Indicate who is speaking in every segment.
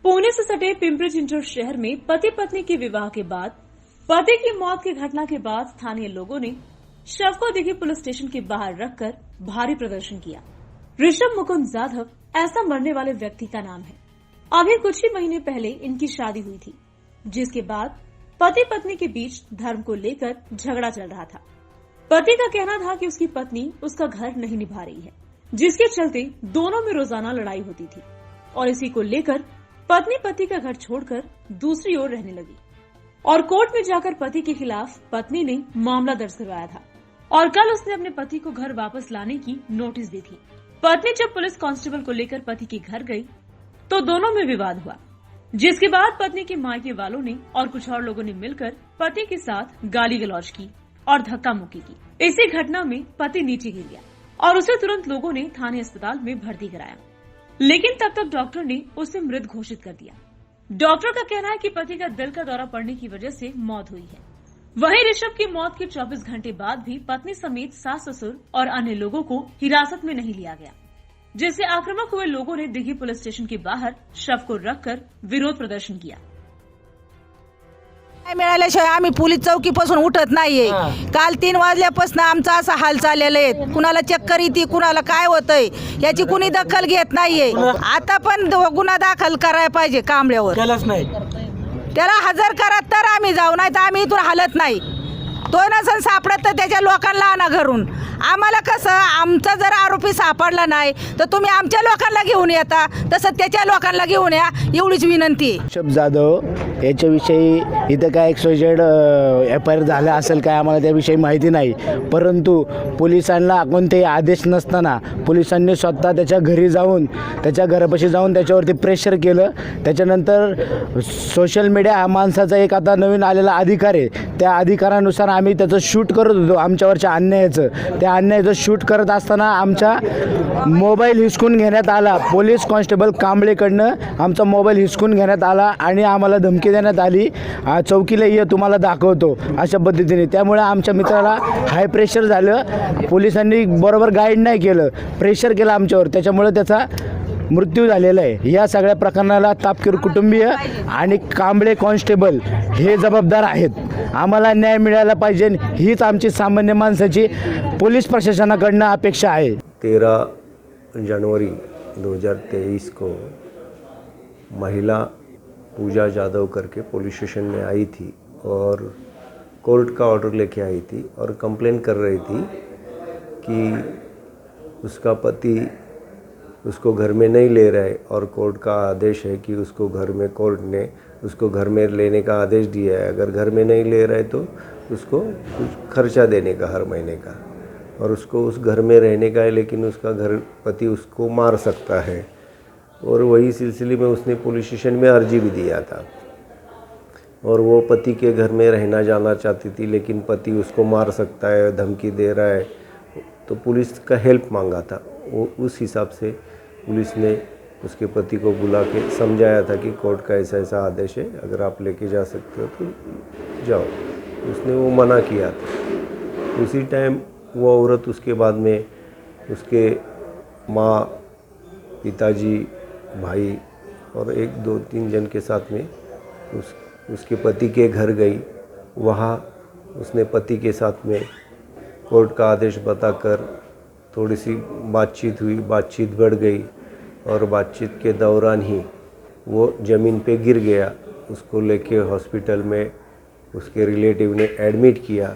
Speaker 1: पुणे से सटे पिंपरी चिंचवड शहर में पति पत्नी के विवाह के बाद पति की मौत की घटना के बाद स्थानीय लोगों ने शव को दिघी पुलिस स्टेशन के बाहर रखकर भारी प्रदर्शन किया। ऋषभ मुकुंद जाधव ऐसा मरने वाले व्यक्ति का नाम है। अभी कुछ ही महीने पहले इनकी शादी हुई थी, जिसके बाद पति पत्नी के बीच धर्म को लेकर झगड़ा चल रहा था। पति का कहना था कि उसकी पत्नी उसका घर नहीं निभा रही है, जिसके चलते दोनों में रोजाना लड़ाई होती थी और इसी को लेकर पत्नी पति का घर छोड़कर दूसरी ओर रहने लगी और कोर्ट में जाकर पति के खिलाफ पत्नी ने मामला दर्ज करवाया था और कल उसने अपने पति को घर वापस लाने की नोटिस दी थी। पत्नी जब पुलिस कांस्टेबल को लेकर पति के घर गई तो दोनों में विवाद हुआ, जिसके बाद पत्नी के मायके वालों ने और कुछ और लोगों ने मिलकर पति के साथ गाली गलौज की और धक्का मुक्की की। इसी घटना में पति नीचे गिर गया और उसे तुरंत लोगों ने थाने अस्पताल में भर्ती कराया, लेकिन तब तक डॉक्टर ने उसे मृत घोषित कर दिया। डॉक्टर का कहना है कि पति का दिल का दौरा पड़ने की वजह से मौत हुई है। वहीं ऋषभ की मौत के 24 घंटे बाद भी पत्नी समेत सास ससुर और अन्य लोगों को हिरासत में नहीं लिया गया, जिससे आक्रामक हुए लोगों ने दिघी पुलिस स्टेशन के बाहर शव को रखकर विरोध प्रदर्शन किया।
Speaker 2: मिळाल्याशिवाय आम्ही पोलीस चौकीपासून उठत नाहीये। काल 3 वाजल्यापासून आमचा असा हाल चाललेला आहे। कुणाला चक्कर येते, कुणाला काय होतंय याची कुणी दखल घेत नाहीये। आता पण गुन्हा दाखल करायला पाहिजे कांबळेवर। त्याला हजर करा तर आम्ही जाऊ, नाही तर आम्ही इथून हलत नाही। तो नसन सापडत तर त्याच्या लोकांना आणा घरून। आम्हाला कसं आमचा जर आरोपी सापडला नाही तर तुम्ही आमच्या लोकांना घेऊन येता, तसं त्याच्या लोकांना घेऊन या, एवढीच विनंती।
Speaker 3: ऋषभ जाधव याच्याविषयी इथं काय एक्सवायझेड FIR झाला असेल काय आम्हाला त्याविषयी माहिती नाही, परंतु पोलिसांना कोणतेही आदेश नसताना पोलिसांनी स्वतः त्याच्या घरी जाऊन त्याच्या घरापाशी जाऊन त्याच्यावरती प्रेशर केलं। त्याच्यानंतर सोशल मीडिया हा माणसाचा एक आता नवीन आलेला अधिकार आहे, त्या अधिकारानुसार आम्ही त्याचं शूट करत होतो आमच्यावरच्या अन्यायाचं। त्या अन्यायाचं शूट करत असताना आमचा मोबाईल हिसकून घेण्यात आला। पोलीस कॉन्स्टेबल कांबळेकडनं आमचा मोबाईल हिसकून घेण्यात आला आणि आम्हाला धमकी देण्यात आली, चौकीला ये तुम्हाला दाखवतो अशा पद्धतीने। त्यामुळे आमच्या मित्राला हाय प्रेशर झालं, पोलिसांनी बरोबर गाईड नाही केलं, प्रेशर केलं आमच्यावर, त्याच्यामुळे त्याचा मृत्यू झालेला आहे। या सगळ्या प्रकरणाला तापकीर कुटुंबीय आणि कांबळे कॉन्स्टेबल हे जबाबदार आहेत। आम्हाला न्याय मिळाला पाहिजे, हीच आमची सामान्य माणसाची पोलीस प्रशासनाकडनं अपेक्षा आहे।
Speaker 4: 13 जनवरी 2023 को महिला पूजा जाधव करके पुलिस स्टेशन में आई थी और कोर्ट का ऑर्डर लेके आई थी और कंप्लेन कर रही थी कि उसका पति उसको घर में नहीं ले रहा है और कोर्ट का आदेश है कि उसको घर में, कोर्ट ने उसको घर में लेने का आदेश दिया है। अगर घर में नहीं ले रहा है तो उसको कुछ खर्चा देने का हर महीने का, और उसको उस घर में रहने का है, लेकिन उसका घर पति उसको मार सकता है। और वही सिलसिले में उसने पुलिस स्टेशन में अर्जी भी दिया था और वो पति के घर में रहना जाना चाहती थी, लेकिन पति उसको मार सकता है, धमकी दे रहा है, तो पुलिस का हेल्प मांगा था। वो उस हिसाब से पुलिस ने उसके पति को बुला के समझाया था कि कोर्ट का ऐसा ऐसा आदेश है, अगर आप लेके जा सकते हो तो जाओ। उसने वो मना किया था। उसी टाइम वो औरत उसके बाद में उसके माँ, पिताजी, भाई और 1 2 3 जन के साथ में उसके पति के घर गई। वहाँ उसने पति के साथ में कोर्ट का आदेश बताकर थोड़ी सी बातचीत हुई, बातचीत बढ़ गई और बातचीत के दौरान ही वो ज़मीन पे गिर गया। उसको लेके हॉस्पिटल में उसके रिलेटिव ने एडमिट किया,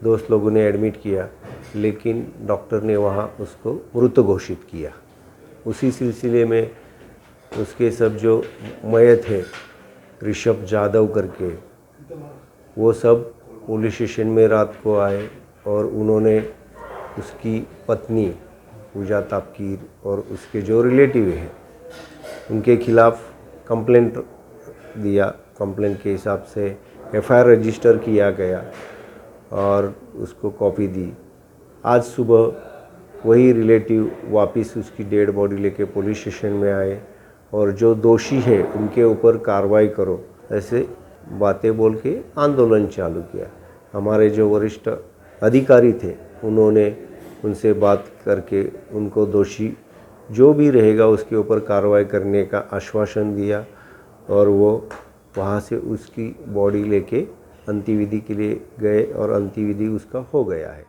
Speaker 4: दोस्त लोगों ने एडमिट किया, लेकिन डॉक्टर ने वहाँ उसको मृत घोषित किया। उसी सिलसिले में उसके सब जो मयत है ऋषभ जाधव करके, वो सब पुलिस स्टेशन में रात को आए और उन्होंने उसकी पत्नी पूजा तापकीर और उसके जो रिलेटिव हैं उनके खिलाफ़ कंप्लेंट दिया। कंप्लेंट के हिसाब से FIR रजिस्टर किया गया और उसको कॉपी दी। आज सुबह वही रिलेटिव वापस उसकी डेड बॉडी लेके पुलिस स्टेशन में आए और जो दोषी हैं उनके ऊपर कार्रवाई करो ऐसे बातें बोल के आंदोलन चालू किया। हमारे जो वरिष्ठ अधिकारी थे उन्होंने उनसे बात करके उनको दोषी जो भी रहेगा उसके ऊपर कार्रवाई करने का आश्वासन दिया और वो वहाँ से उसकी बॉडी लेके अंत्यविधि के लिए गए और अंत्यविधि उसका हो गया है।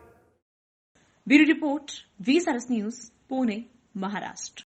Speaker 1: Bureau report, VSRS news, Pune, Maharashtra.